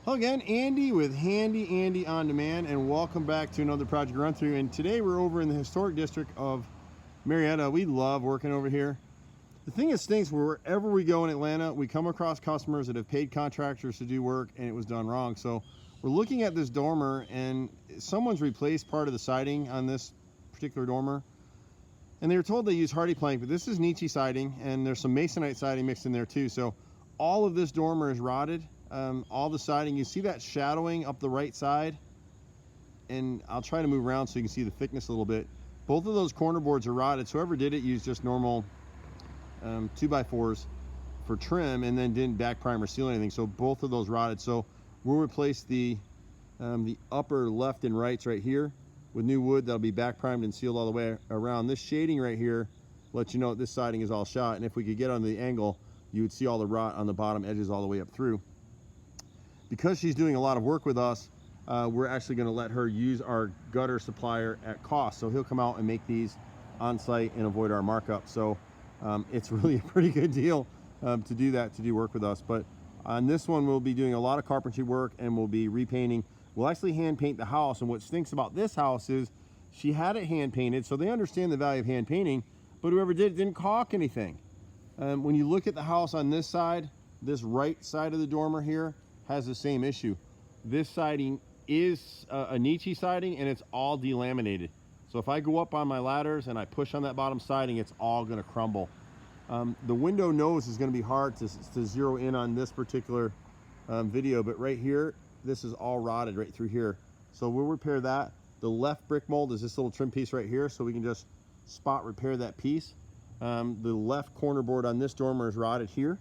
Hello again, Andy with Handy Andy On Demand, and welcome back to another project run through. And today we're over in the historic district of Marietta. We love working over here. The thing that stinks, wherever we go in Atlanta, we come across customers that have paid contractors to do work and it was done wrong. So we're looking at this dormer and someone's replaced part of the siding on this particular dormer. And they were told they use hardy plank, but this is Nietzsche siding and there's some masonite siding mixed in there too. So all of this dormer is rotted. All the siding, you see that shadowing up the right side, and I'll try to move around so you can see the thickness a little bit. Both of those corner boards are rotted, so whoever did it used just normal 2x4s for trim and then didn't back prime or seal anything, so both of those rotted. So we'll replace the upper left and rights right here with new wood that'll be back primed and sealed all the way around. This shading right here lets you know that this siding is all shot, and if we could get on the angle, you would see all the rot on the bottom edges all the way up through. Because she's doing a lot of work with us, we're actually going to let her use our gutter supplier at cost. So he'll come out and make these on site and avoid our markup. So it's really a pretty good deal to do that, to do work with us. But on this one, we'll be doing a lot of carpentry work and we'll be repainting. We'll actually hand paint the house. And what stinks about this house is she had it hand painted, so they understand the value of hand painting, but whoever did it didn't caulk anything. When you look at the house on this side, this right side of the dormer here has the same issue. This siding is a Nietzsche siding and it's all delaminated. So if I go up on my ladders and I push on that bottom siding, it's all gonna crumble. The window nose is gonna be hard to zero in on this particular video, but right here, this is all rotted right through here. So we'll repair that. The left brick mold is this little trim piece right here, so we can just spot repair that piece. The left corner board on this dormer is rotted here.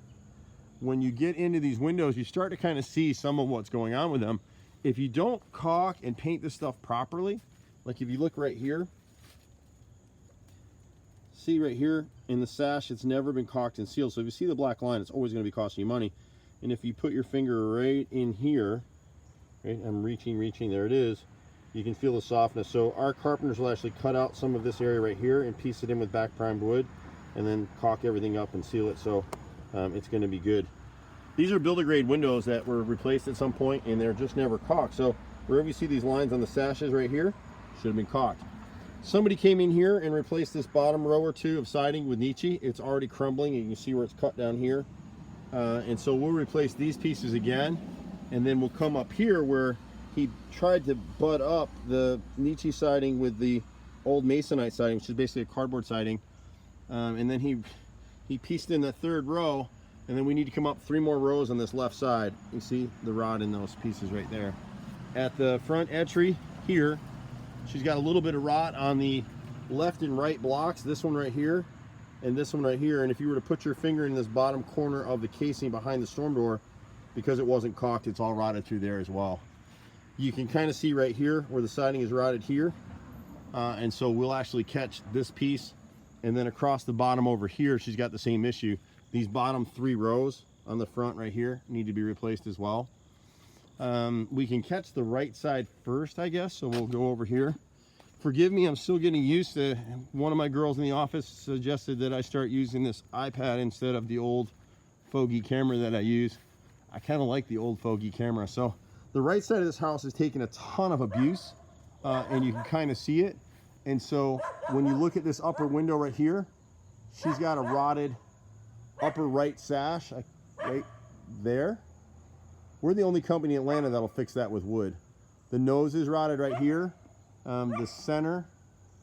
When you get into these windows, you start to kind of see some of what's going on with them. If you don't caulk and paint this stuff properly, like if you look right here, see right here in the sash, it's never been caulked and sealed. So if you see the black line, it's always going to be costing you money. And if you put your finger right in here, right, I'm reaching, there it is, you can feel the softness. So our carpenters will actually cut out some of this area right here and piece it in with back primed wood and then caulk everything up and seal it. So it's going to be good. These are builder grade windows that were replaced at some point and they're just never caulked. So wherever you see these lines on the sashes right here, should have been caulked. Somebody came in here and replaced this bottom row or two of siding with Nietzsche. It's already crumbling and you can see where it's cut down here. And so we'll replace these pieces again, and then we'll come up here where he tried to butt up the Nietzsche siding with the old masonite siding, which is basically a cardboard siding. And then he pieced in the third row, and then we need to come up 3 more rows on this left side. You see the rot in those pieces right there. At the front entry here, she's got a little bit of rot on the left and right blocks, this one right here and this one right here. And if you were to put your finger in this bottom corner of the casing behind the storm door, because it wasn't caulked, it's all rotted through there as well. You can kind of see right here where the siding is rotted here, and so we'll actually catch this piece. And then across the bottom over here, she's got the same issue. These bottom 3 rows on the front right here need to be replaced as well. We can catch the right side first, I guess, so we'll go over here. Forgive me, I'm still getting used to, one of my girls in the office suggested that I start using this iPad instead of the old fogey camera that I use. I kind of like the old fogey camera. So the right side of this house is taking a ton of abuse, and you can kind of see it. And so when you look at this upper window right here, she's got a rotted upper right sash right there. We're the only company in Atlanta that'll fix that with wood. The nose is rotted right here. The center,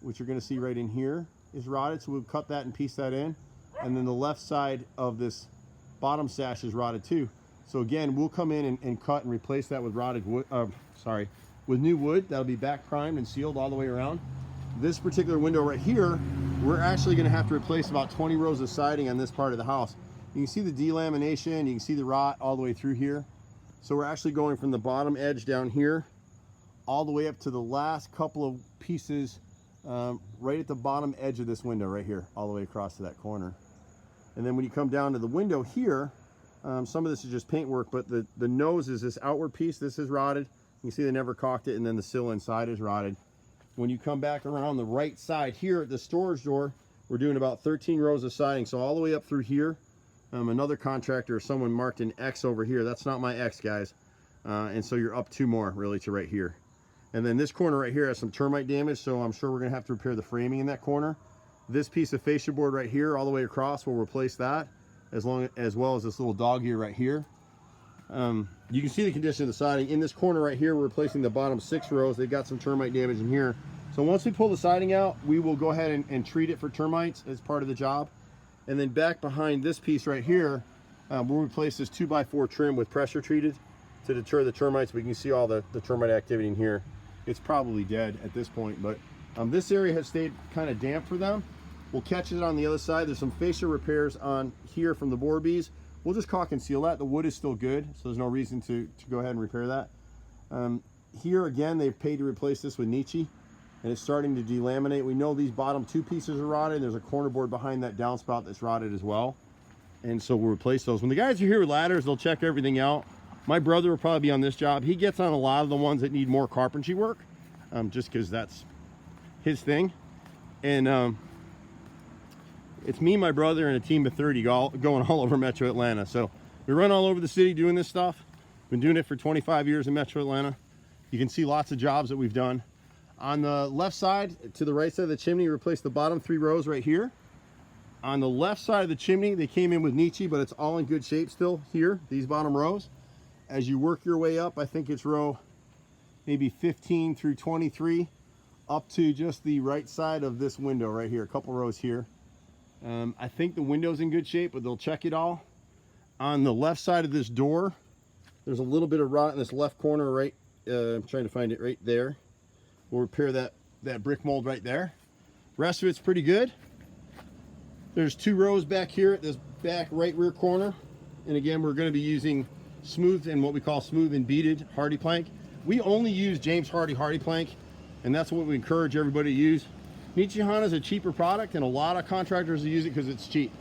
which you're going to see right in here, is rotted, so we'll cut that and piece that in. And then the left side of this bottom sash is rotted too. So again, we'll come in and cut and replace that with rotted wood, with new wood that'll be back primed and sealed all the way around. This particular window right here, we're actually going to have to replace about 20 rows of siding on this part of the house. You can see the delamination, you can see the rot all the way through here. So we're actually going from the bottom edge down here all the way up to the last couple of pieces right at the bottom edge of this window right here, all the way across to that corner. And then when you come down to the window here, some of this is just paint work, but the nose is this outward piece. This is rotted. You can see they never caulked it, and then the sill inside is rotted. When you come back around the right side here at the storage door, we're doing about 13 rows of siding. So all the way up through here, another contractor or someone marked an X over here. That's not my X, guys. And so you're up 2 more really to right here. And then this corner right here has some termite damage, so I'm sure we're gonna have to repair the framing in that corner. This piece of fascia board right here all the way across, we'll replace that, as well as this little dog ear right here. You can see the condition of the siding. In this corner right here, we're replacing the bottom 6 rows. They've got some termite damage in here. So once we pull the siding out, we will go ahead and treat it for termites as part of the job. And then back behind this piece right here, we'll replace this 2x4 trim with pressure treated to deter the termites. We can see all the termite activity in here. It's probably dead at this point, but this area has stayed kind of damp for them. We'll catch it on the other side. There's some fascia repairs on here from the board bees. We'll just caulk and seal that. The wood is still good, so there's no reason to go ahead and repair that. Here again, they've paid to replace this with Nietzsche, and it's starting to delaminate. We know these bottom 2 pieces are rotted. There's a corner board behind that downspout that's rotted as well, and so we'll replace those. When the guys are here with ladders, they'll check everything out. My brother will probably be on this job. He gets on a lot of the ones that need more carpentry work, just because that's his thing. And it's me, my brother, and a team of 30 going all over Metro Atlanta. So we run all over the city doing this stuff. Been doing it for 25 years in Metro Atlanta. You can see lots of jobs that we've done. On the left side, to the right side of the chimney, replace the bottom 3 rows right here. On the left side of the chimney, they came in with Nietzsche, but it's all in good shape still here, these bottom rows. As you work your way up, I think it's row maybe 15 through 23, up to just the right side of this window right here, a couple rows here. I think the window's in good shape, but they'll check it all. On the left side of this door, there's a little bit of rot in this left corner right, I'm trying to find it right there. We'll repair that brick mold right there. Rest of it's pretty good. There's 2 rows back here at this back right rear corner. And again, we're gonna be using smooth and what we call smooth and beaded hardy plank. We only use James Hardy plank, and that's what we encourage everybody to use. Nichihana is a cheaper product, and a lot of contractors use it because it's cheap.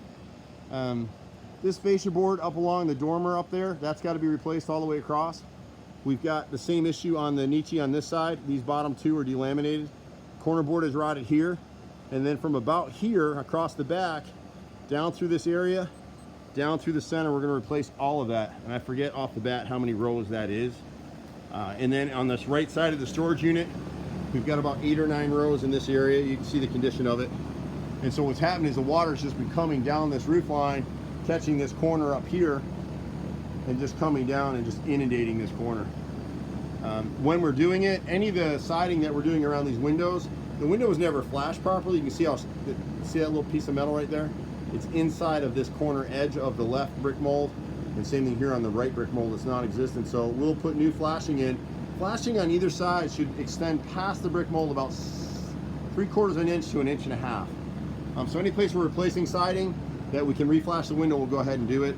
This fascia board up along the dormer up there, that's got to be replaced all the way across. We've got the same issue on the Nietzsche on this side. These bottom 2 are delaminated. Corner board is rotted here, and then from about here across the back, down through this area, down through the center, we're going to replace all of that. And I forget off the bat how many rows that is. And then on this right side of the storage unit, we've got about 8 or 9 rows in this area. You can see the condition of it. And so what's happening is the water's just been coming down this roof line, catching this corner up here, and just coming down and just inundating this corner. When we're doing it, any of the siding that we're doing around these windows, the window is never flashed properly. You can see see that little piece of metal right there? It's inside of this corner edge of the left brick mold, and same thing here on the right brick mold. It's non-existent. So we'll put new flashing in. Flashing on either side should extend past the brick mold about 3/4 of an inch to 1.5 inches. So any place we're replacing siding that we can reflash the window, we'll go ahead and do it.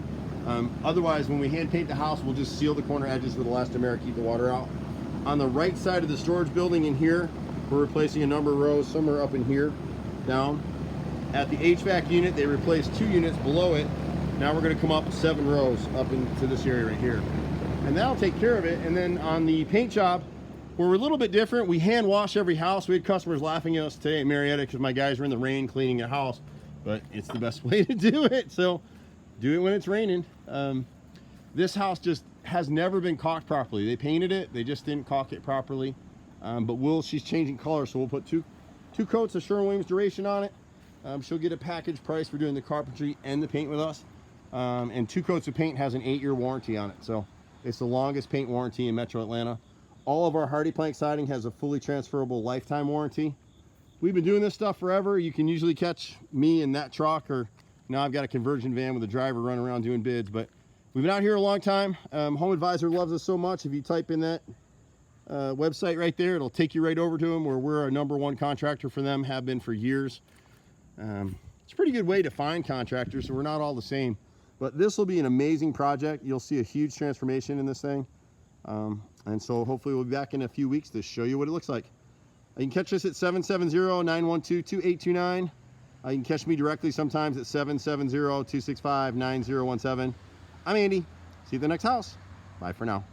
Otherwise, when we hand paint the house, we'll just seal the corner edges with elastomeric, keep the water out. On the right side of the storage building in here, we're replacing a number of rows, somewhere up in here, down. At the HVAC unit, they replaced 2 units below it. Now we're gonna come up 7 rows up into this area right here. And that'll take care of it. And then on the paint job, we're a little bit different. We hand wash every house. We had customers laughing at us today at Marietta because my guys were in the rain cleaning a house, but it's the best way to do it. So do it when it's raining. This house just has never been caulked properly. They painted it, they just didn't caulk it properly. But she's changing color, so we'll put two coats of Sherwin-Williams duration on it. She'll get a package price for doing the carpentry and the paint with us. And 2 coats of paint has an 8-year warranty on it. So it's the longest paint warranty in Metro Atlanta. All of our hardy plank siding has a fully transferable lifetime warranty. We've been doing this stuff forever. You can usually catch me in that truck, or now I've got a conversion van with a driver running around doing bids. But we've been out here a long time. Home Advisor loves us so much. If you type in that website right there, it'll take you right over to them, where we're a #1 contractor for them, have been for years. It's a pretty good way to find contractors, so we're not all the same. But this will be an amazing project. You'll see a huge transformation in this thing. And so hopefully we'll be back in a few weeks to show you what it looks like. You can catch us at 770-912-2829. You can catch me directly sometimes at 770-265-9017. I'm Andy. See you at the next house. Bye for now.